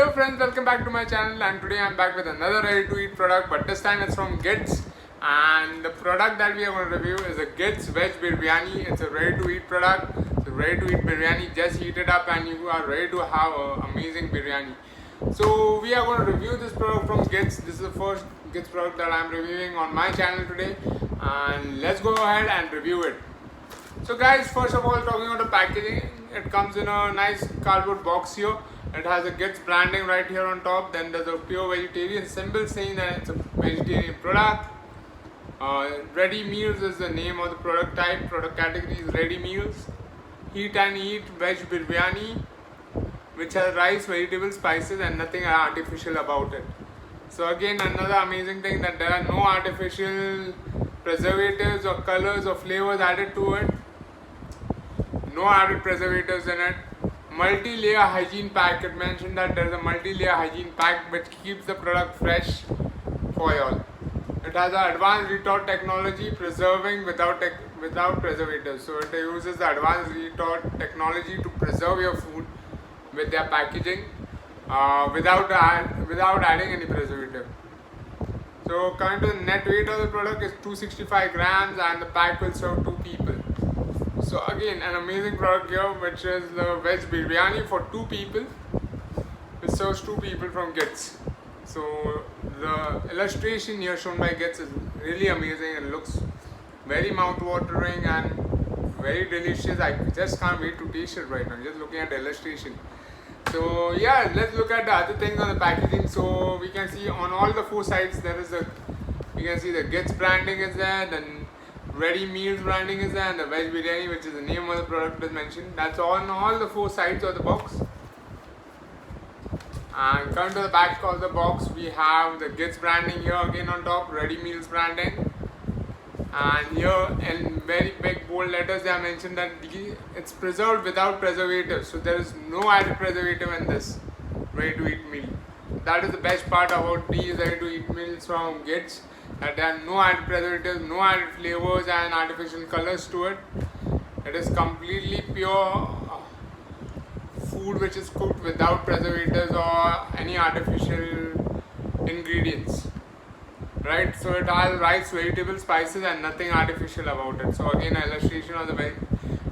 Hello friends, welcome back to my channel, and today I'm back with another ready to eat product, but this time it's from Gits. And the product that we are going to review is a Gits Veg Biryani. It's a ready to eat product. It's a ready to eat biryani. Just heat it up and you are ready to have an amazing biryani. So we are going to review this product from Gits. This is the first Gits product that I'm reviewing on my channel today, and let's go ahead and review it. So guys, first of all, talking about the packaging, it comes in a nice cardboard box here. It has a Gits branding right here on top. Then there's a pure vegetarian symbol saying that it's a vegetarian product. Ready meals is the name of the product type. Product category is ready meals. Heat and eat veg biryani, which has rice, vegetables, spices, and nothing artificial about it. So again, another amazing thing that there are no artificial preservatives or colors or flavors added to it. No added preservatives in it. Multi-layer hygiene pack. It mentioned that there is a multi-layer hygiene pack which keeps the product fresh for you all. It has an advanced retort technology, preserving without preservatives. So it uses the advanced retort technology to preserve your food with their packaging without adding any preservative. So coming to the net weight of the product is 265 grams, and the pack will serve 2 people. So again, an amazing product here, which is the veg biryani for 2 people. It serves 2 people from Gits. So the illustration here shown by Gits is really amazing. It looks very mouth-watering and very delicious. I just can't wait to taste it right now, just looking at the illustration. So yeah, let's look at the other things on the packaging. So we can see on all the 4 sides there is you can see the Gits branding is there, then ready meals branding is there, and the veg biryani, which is the name of the product, is mentioned. That's on all the 4 sides of the box. And coming to the back of the box, we have the Gits branding here again on top, ready meals branding. And here in very big bold letters they have mentioned that it's preserved without preservatives. So there is no added preservative in this ready to eat meal. That is the best part about these ready to eat meals from Gits, that there are no added preservatives, no added flavors and artificial colors to it. It is completely pure food which is cooked without preservatives or any artificial ingredients. Right, so it has rice, vegetables, spices, and nothing artificial about it. So again, an illustration of the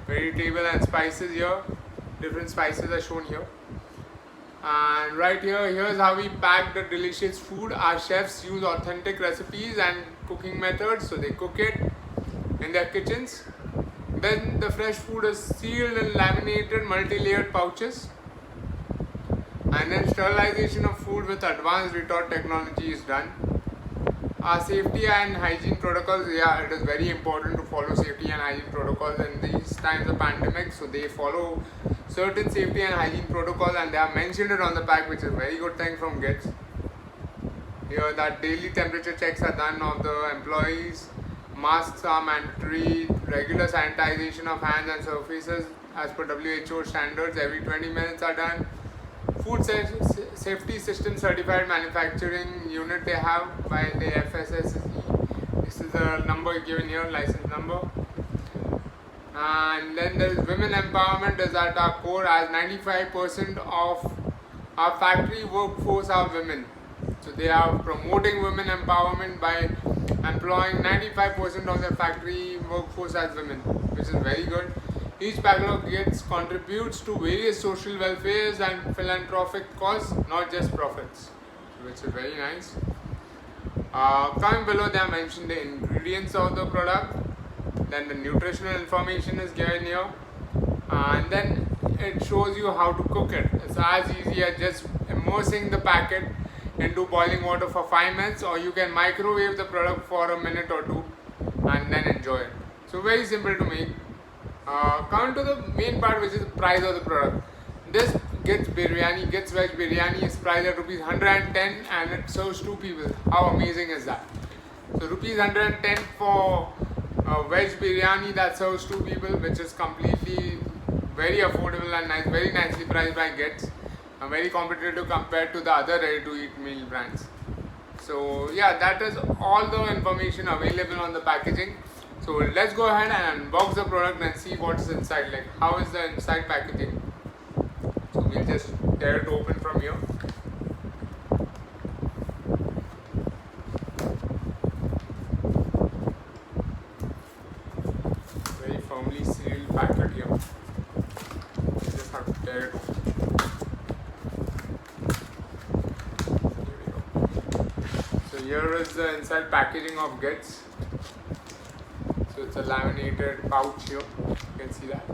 vegetable and spices here. Different spices are shown here. And right here, here's how we pack the delicious food. Our chefs use authentic recipes and cooking methods, so they cook it in their kitchens. Then the fresh food is sealed in laminated multi-layered pouches. And then sterilization of food with advanced retort technology is done. Our safety and hygiene protocols, yeah, it is very important to follow safety and hygiene protocols in these times of pandemic. So they follow certain safety and hygiene protocols, and they have mentioned it on the pack, which is a very good thing from Gits. Here that daily temperature checks are done of the employees. Masks are mandatory. Regular sanitization of hands and surfaces as per WHO standards every 20 minutes are done. Food safety system certified manufacturing unit they have by the FSSAI. This is the number given here, license number. And then there is women empowerment is at our core, as 95% of our factory workforce are women. So they are promoting women empowerment by employing 95% of their factory workforce as women, which is very good. Each packet of Gits contributes to various social welfares and philanthropic causes, not just profits, which is very nice. Coming below, they have mentioned the ingredients of the product. Then the nutritional information is given here, and then it shows you how to cook it. It's as easy as just immersing the packet into boiling water for 5 minutes, or you can microwave the product for a minute or 2 and then enjoy it. So very simple to make. Coming to the main part, which is the price of the product. This Gits Veg Biryani is priced at rupees 110, and it serves 2 people. How amazing is that? So rupees 110 for veg biryani that serves 2 people, which is completely very affordable and nice, very nicely priced by Gits. Very competitive compared to the other ready to eat meal brands. So yeah, that is all the information available on the packaging. So let's go ahead and unbox the product and see what's inside, like how is the inside packaging. So we'll just tear it open from here. fully sealed packet here. You just have to tear it off. Here we go. So here is the inside packaging of Gits. So it's a laminated pouch here. You can see that.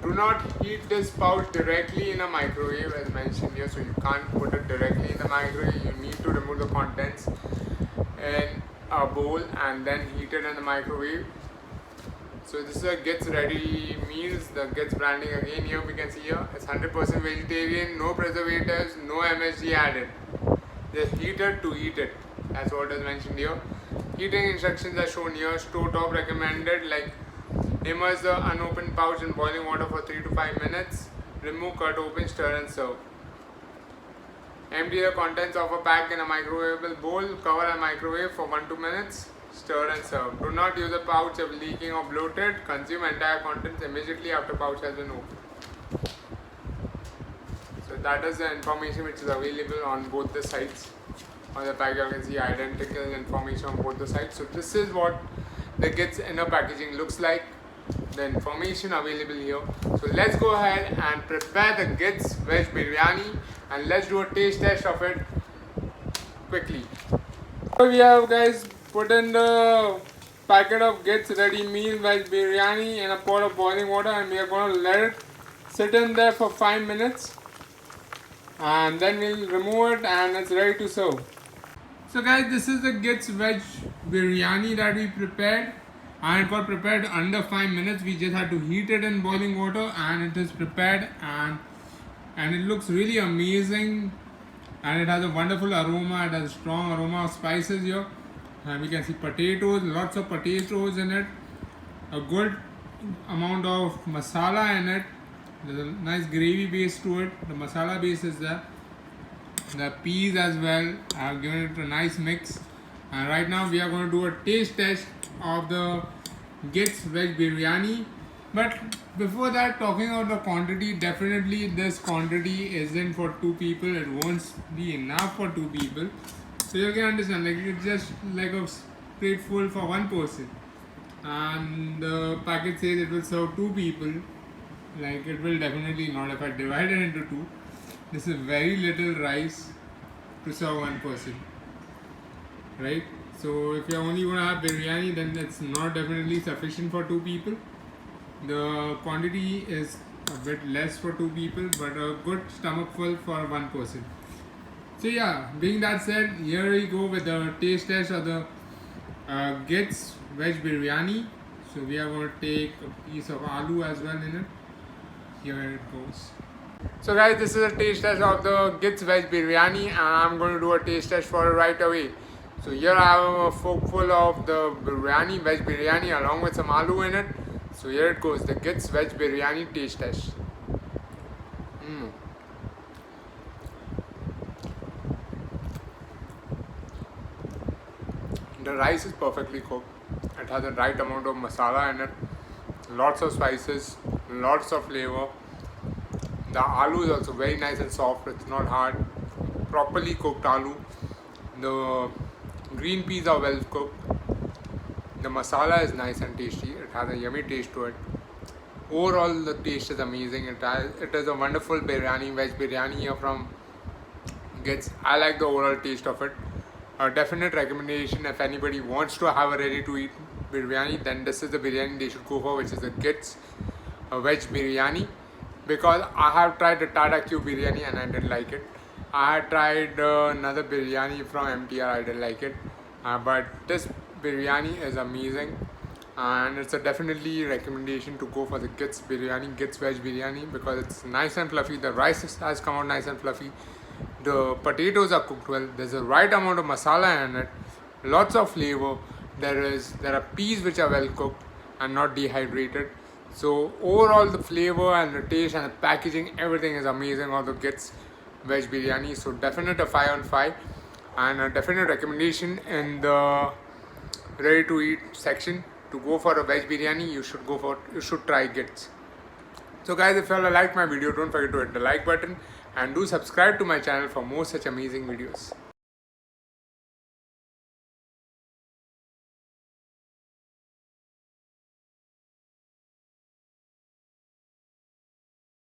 Do not heat this pouch directly in a microwave as mentioned here. So you can't put it directly in the microwave. You need to remove the contents in a bowl and then heat it in the microwave. So this is a Gits ready meals. The Gits branding again here we can see here. It's 100% vegetarian, no preservatives, no MSG added. Just heated to eat it. That's what is mentioned here. Heating instructions are shown here. Stove top recommended, like immerse the unopened pouch in boiling water for 3 to 5 minutes. Remove, cut open, stir and serve. Empty the contents of a pack in a microwavable bowl. Cover a microwave for 1 to 2 minutes. Stir and serve. Do not use a pouch if leaking or bloated. Consume entire contents immediately after pouch has been opened. So that is the information which is available on both the sides. On the pack you can see identical information on both the sides. So this is what the Gits inner packaging looks like. The information available here. So let's go ahead and prepare the Gits veg biryani and let's do a taste test of it quickly. So we have guys put in the packet of Gits ready meal veg biryani in a pot of boiling water and we are going to let it sit in there for 5 minutes and then we'll remove it and it's ready to serve. So guys, this is the Gits veg biryani that we prepared and it got prepared under 5 minutes. We just had to heat it in boiling water and it is prepared and it looks really amazing and it has a wonderful aroma. It has a strong aroma of spices here and we can see potatoes, lots of potatoes in it, a good amount of masala in it. There's a nice gravy base to it. The masala base is there. The peas as well. I have given it a nice mix. And right now we are going to do a taste test of the Gits veg biryani. But before that, talking about the quantity, definitely this quantity isn't for 2 people. It won't be enough for 2 people. So you can understand, like it's just like a plate full for 1 person. And the packet says it will serve 2 people. Like it will definitely not if I divide it into 2. This is very little rice to serve 1 person, right? So if you're only going to have biryani, then it's not definitely sufficient for 2 people. The quantity is a bit less for 2 people, but a good stomach full for 1 person. So yeah, being that said, here we go with the taste test of the Gits veg biryani. So we are going to take a piece of aloo as well in it. Here it goes. So guys, this is a taste test of the Gits veg biryani and I'm going to do a taste test for it right away. So here I have a fork full of the biryani, veg biryani along with some aloo in it. So here it goes, the Gits veg biryani taste test. The rice is perfectly cooked. It has the right amount of masala in it. Lots of spices, lots of flavor. The aloo is also very nice and soft, it's not hard. Properly cooked aloo. The green peas are well cooked. The masala is nice and tasty. It has a yummy taste to it. Overall, the taste is amazing. It is a wonderful biryani, veg biryani here from Gits. I like the overall taste of it. A definite recommendation if anybody wants to have a ready to eat biryani, then this is the biryani they should go for, which is the Gits veg biryani. Because I have tried the Tata Q biryani and I didn't like it. I had tried another biryani from MTR, I didn't like it. But this biryani is amazing and it's a definitely recommendation to go for the Gits biryani, Gits veg biryani, because it's nice and fluffy. The rice has come out nice and fluffy. The potatoes are cooked well. There's a right amount of masala in it. Lots of flavor. There are peas which are well cooked and not dehydrated. So overall the flavor and the taste and the packaging, everything is amazing on the Gits veg biryani. So definite a 5 on 5 and a definite recommendation in the ready to eat section. To go for a veg biryani, you should try Gits. So guys, if you all like my video, don't forget to hit the like button and do subscribe to my channel for more such amazing videos.